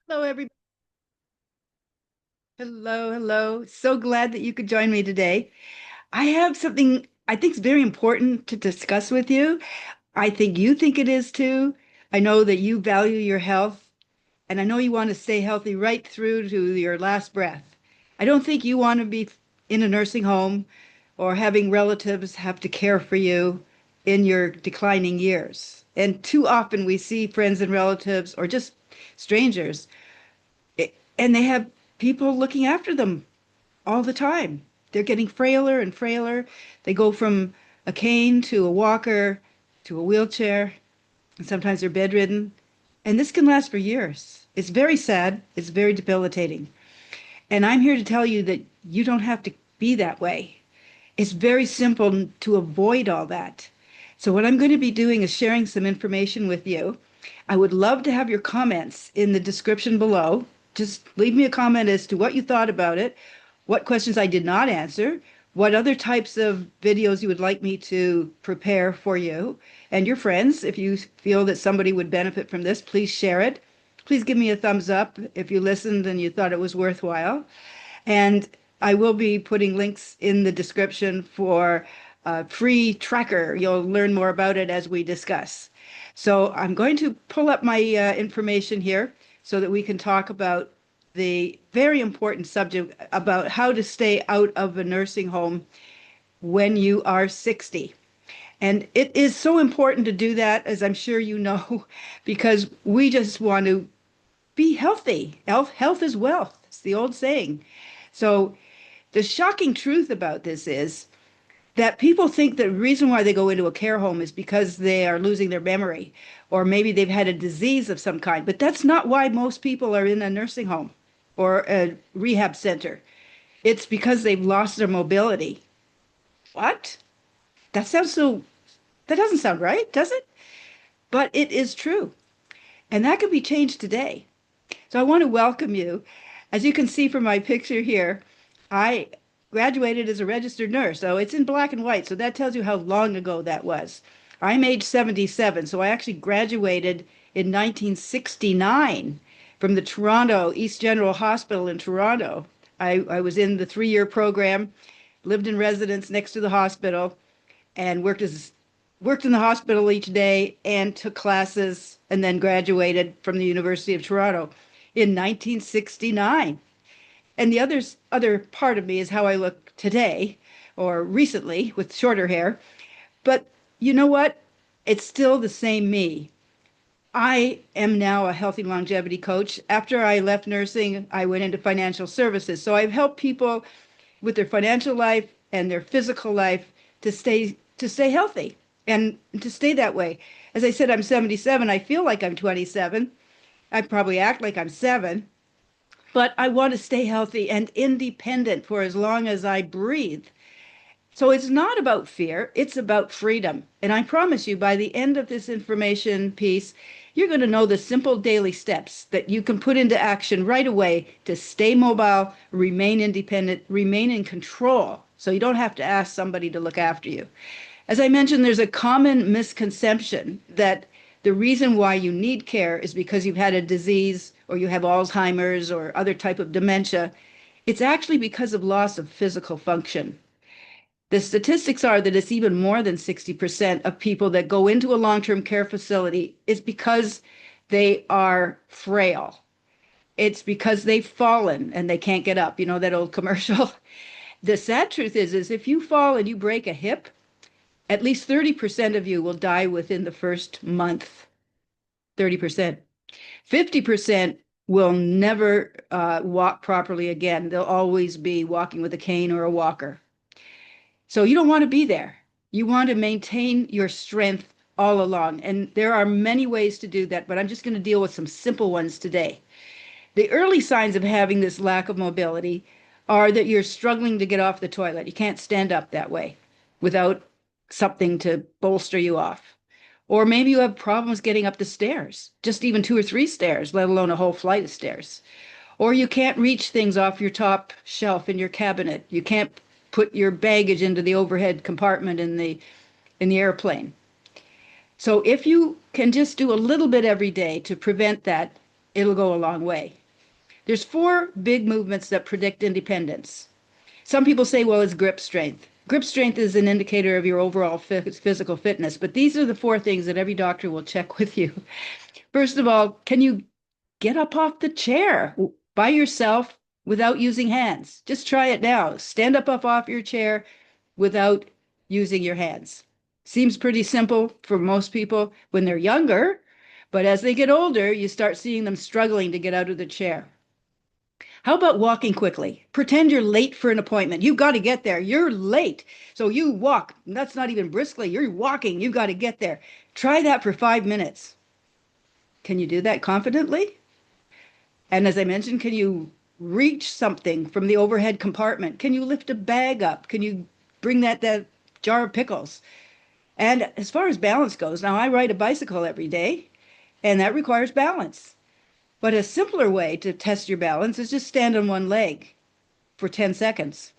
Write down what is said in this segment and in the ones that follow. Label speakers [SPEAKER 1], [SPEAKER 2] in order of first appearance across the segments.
[SPEAKER 1] Hello, everybody. Hello, hello. So glad that you could join me today. I have something I think is very important to discuss with you. I think you think it is too. I know that you value your health, and I know you want to stay healthy right through to your last breath. I don't think you want to be in a nursing home or having relatives have to care for you in your declining years. And too often we see friends and relatives or just strangers and they have people looking after them all the time. They're getting frailer and frailer. They go from a cane to a walker to a wheelchair, and sometimes they're bedridden. And this can last for years. It's very sad. It's very debilitating. And I'm here to tell you that you don't have to be that way. It's very simple to avoid all that. So, what I'm going to be doing is sharing some information with you. I would love to have your comments in the description below. Just leave me a comment as to what you thought about it, what questions I did not answer, what other types of videos you would like me to prepare for you and your friends. If you feel that somebody would benefit from this, please share it. Please give me a thumbs up if you listened and you thought it was worthwhile. And I will be putting links in the description for a free tracker. You'll learn more about it as we discuss. So I'm going to pull up my information here so that we can talk about the very important subject about how to stay out of a nursing home when you are 60. And it is so important to do that, as I'm sure you know, because we just want to be healthy. Health is wealth. It's the old saying. So the shocking truth about this is that people think the reason why they go into a care home is because they are losing their memory or maybe they've had a disease of some kind. But that's not why most people are in a nursing home or a rehab center. It's because they've lost their mobility. What? That sounds so, that doesn't sound right, does it? But it is true. And that can be changed today. So I want to welcome you. As you can see from my picture here, I graduated as a registered nurse. So it's in black and white. So that tells you how long ago that was. I'm age 77. So I actually graduated in 1969 from the Toronto East General Hospital in Toronto. I was in the 3-year program, lived in residence next to the hospital, and worked in the hospital each day and took classes and then graduated from the University of Toronto in 1969. And the other part of me is how I look today or recently with shorter hair. But you know what? It's still the same me. I am now a healthy longevity coach. After I left nursing, I went into financial services. So I've helped people with their financial life and their physical life to stay healthy and to stay that way. As I said, I'm 77. I feel like I'm 27. I probably act like I'm 7, but I want to stay healthy and independent for as long as I breathe. So it's not about fear, it's about freedom. And I promise you, by the end of this information piece, you're going to know the simple daily steps that you can put into action right away to stay mobile, remain independent, remain in control. So you don't have to ask somebody to look after you. As I mentioned, there's a common misconception that the reason why you need care is because you've had a disease or you have Alzheimer's or other type of dementia. It's actually because of loss of physical function. The statistics are that it's even more than 60% of people that go into a long-term care facility is because they are frail. It's because they've fallen and they can't get up. You know that old commercial? The sad truth is if you fall and you break a hip, at least 30% of you will die within the first month. 30%. 50% will never walk properly again. They'll always be walking with a cane or a walker. So you don't want to be there. You want to maintain your strength all along. And there are many ways to do that, but I'm just going to deal with some simple ones today. The early signs of having this lack of mobility are that you're struggling to get off the toilet. You can't stand up that way without something to bolster you off. Or maybe you have problems getting up the stairs, just even 2 or 3 stairs, let alone a whole flight of stairs. Or you can't reach things off your top shelf in your cabinet. You can't put your baggage into the overhead compartment in the airplane. So if you can just do a little bit every day to prevent that, it'll go a long way. There's four big movements that predict independence. Some people say, well, it's grip strength. Grip strength is an indicator of your overall physical fitness, but these are the four things that every doctor will check with you. First of all, can you get up off the chair by yourself without using hands? Just try it now. Stand up off your chair without using your hands. Seems pretty simple for most people when they're younger, but as they get older, you start seeing them struggling to get out of the chair. How about walking quickly? Pretend you're late for an appointment. You've got to get there. You're late. So you walk. That's not even briskly. You're walking. You've got to get there. Try that for 5 minutes. Can you do that confidently? And as I mentioned, can you reach something from the overhead compartment? Can you lift a bag up? Can you bring that jar of pickles? And as far as balance goes, now I ride a bicycle every day, and that requires balance. But a simpler way to test your balance is just stand on one leg for 10 seconds.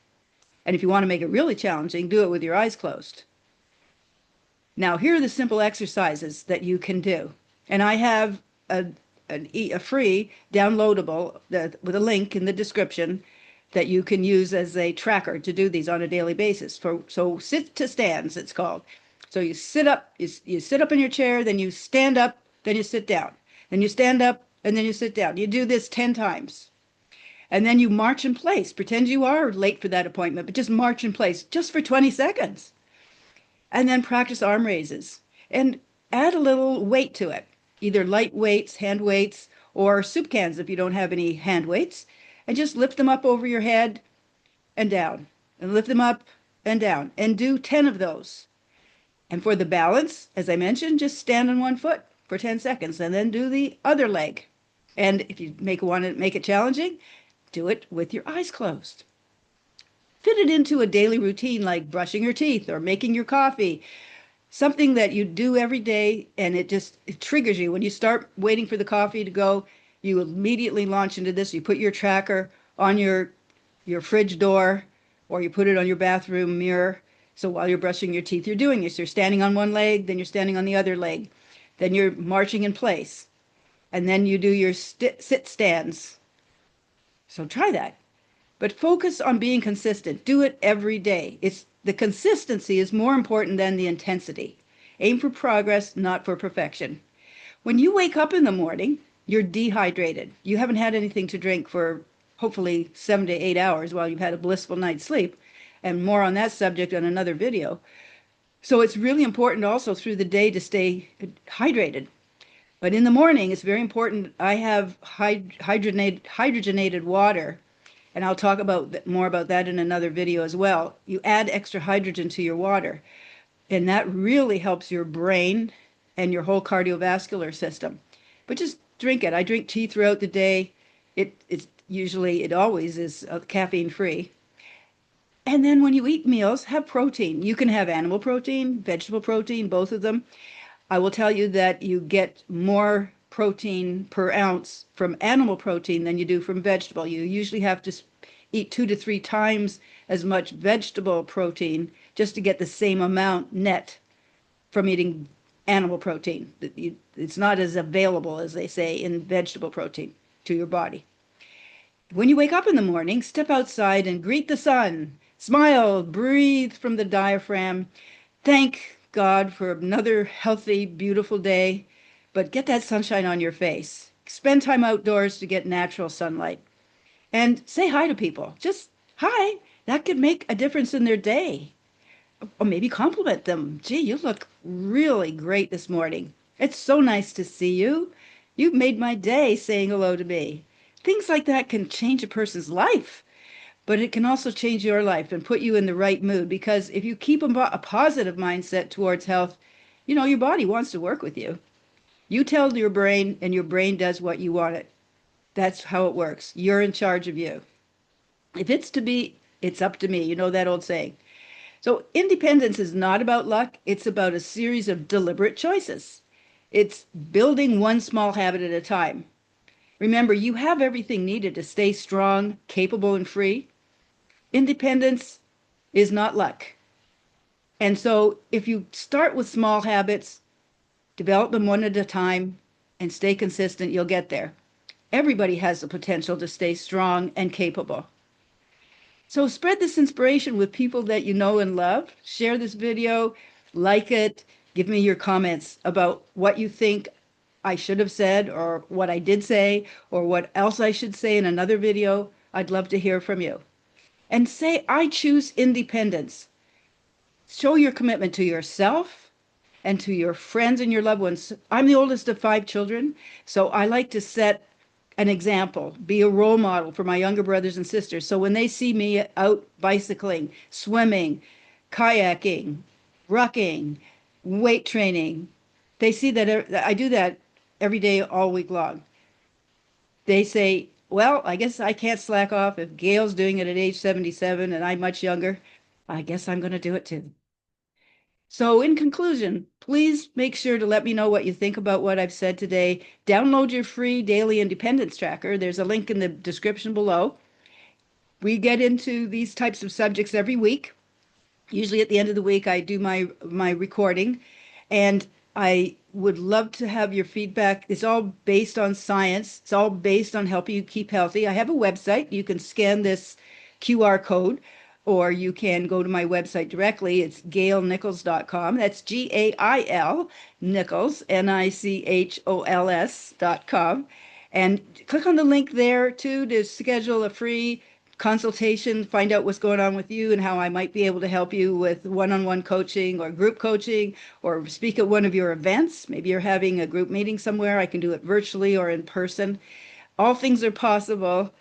[SPEAKER 1] And if you want to make it really challenging, do it with your eyes closed. Now, here are the simple exercises that you can do. And I have a free downloadable with a link in the description that you can use as a tracker to do these on a daily basis. So sit to stands, it's called. So you sit up, you sit up in your chair, then you stand up, then you sit down. Then you stand up, and then you sit down. You do this 10 times. And then you march in place. Pretend you are late for that appointment, but just march in place just for 20 seconds. And then practice arm raises and add a little weight to it, either light weights, hand weights, or soup cans if you don't have any hand weights, and just lift them up over your head and down, and lift them up and down, and do 10 of those. And for the balance, as I mentioned, just stand on one foot for 10 seconds and then do the other leg. And if you want to make it challenging, do it with your eyes closed. Fit it into a daily routine like brushing your teeth or making your coffee, something that you do every day, and it triggers you. When you start waiting for the coffee to go, you immediately launch into this. You put your tracker on your fridge door, or you put it on your bathroom mirror. So while you're brushing your teeth, you're doing this. You're standing on one leg, then you're standing on the other leg. Then you're marching in place. And then you do your sit stands. So try that. But focus on being consistent. Do it every day. The consistency is more important than the intensity. Aim for progress, not for perfection. When you wake up in the morning, you're dehydrated. You haven't had anything to drink for hopefully 7 to 8 hours while you've had a blissful night's sleep. And more on that subject on another video. So it's really important also through the day to stay hydrated. But in the morning, it's very important. I have hydrogenated water, and I'll talk more about that in another video as well. You add extra hydrogen to your water, and that really helps your brain and your whole cardiovascular system. But just drink it. I drink tea throughout the day. It always is caffeine free. And then when you eat meals, have protein. You can have animal protein, vegetable protein, both of them. I will tell you that you get more protein per ounce from animal protein than you do from vegetable. You usually have to eat 2 to 3 times as much vegetable protein just to get the same amount net from eating animal protein. It's not as available, as they say, in vegetable protein to your body. When you wake up in the morning, step outside and greet the sun. Smile, breathe from the diaphragm. Thank God for another healthy, beautiful day, but get that sunshine on your face. Spend time outdoors to get natural sunlight. And say hi to people. Just hi. That could make a difference in their day. Or maybe compliment them. Gee, you look really great this morning. It's so nice to see you. You've made my day saying hello to me. Things like that can change a person's life. But it can also change your life and put you in the right mood, because if you keep a positive mindset towards health, your body wants to work with you. You tell your brain, and your brain does what you want it. That's how it works. You're in charge of you. If it's to be, it's up to me. You know that old saying. So independence is not about luck. It's about a series of deliberate choices. It's building one small habit at a time. Remember, you have everything needed to stay strong, capable, and free. Independence is not luck. And so if you start with small habits, develop them one at a time, and stay consistent, you'll get there. Everybody has the potential to stay strong and capable. So spread this inspiration with people that you know and love. Share this video, like it, give me your comments about what you think I should have said, or what I did say, or what else I should say in another video. I'd love to hear from you. And say, I choose independence. Show your commitment to yourself and to your friends and your loved ones. I'm the oldest of 5 children, so I like to set an example, be a role model for my younger brothers and sisters. So when they see me out bicycling, swimming, kayaking, rucking, weight training, they see that I do that every day, all week long. They say, well, I guess I can't slack off. If Gail's doing it at age 77 and I'm much younger, I guess I'm going to do it too. So, in conclusion, please make sure to let me know what you think about what I've said today. Download your free daily independence tracker. There's a link in the description below. We get into these types of subjects every week. Usually at the end of the week, I do my recording, and I would love to have your feedback. It's all based on science. It's all based on helping you keep healthy. I have a website. You can scan this QR code, or you can go to my website directly. It's gailnichols.com. That's Gail Nichols, Nichols.com. And click on the link there too to schedule a free consultation, find out what's going on with you and how I might be able to help you with one-on-one coaching or group coaching, or speak at one of your events. Maybe you're having a group meeting somewhere. I can do it virtually or in person. All things are possible.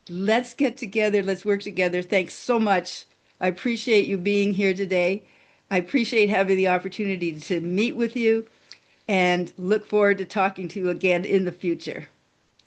[SPEAKER 1] Let's get together. Let's work together. Thanks so much. I appreciate you being here today. I appreciate having the opportunity to meet with you, and look forward to talking to you again in the future.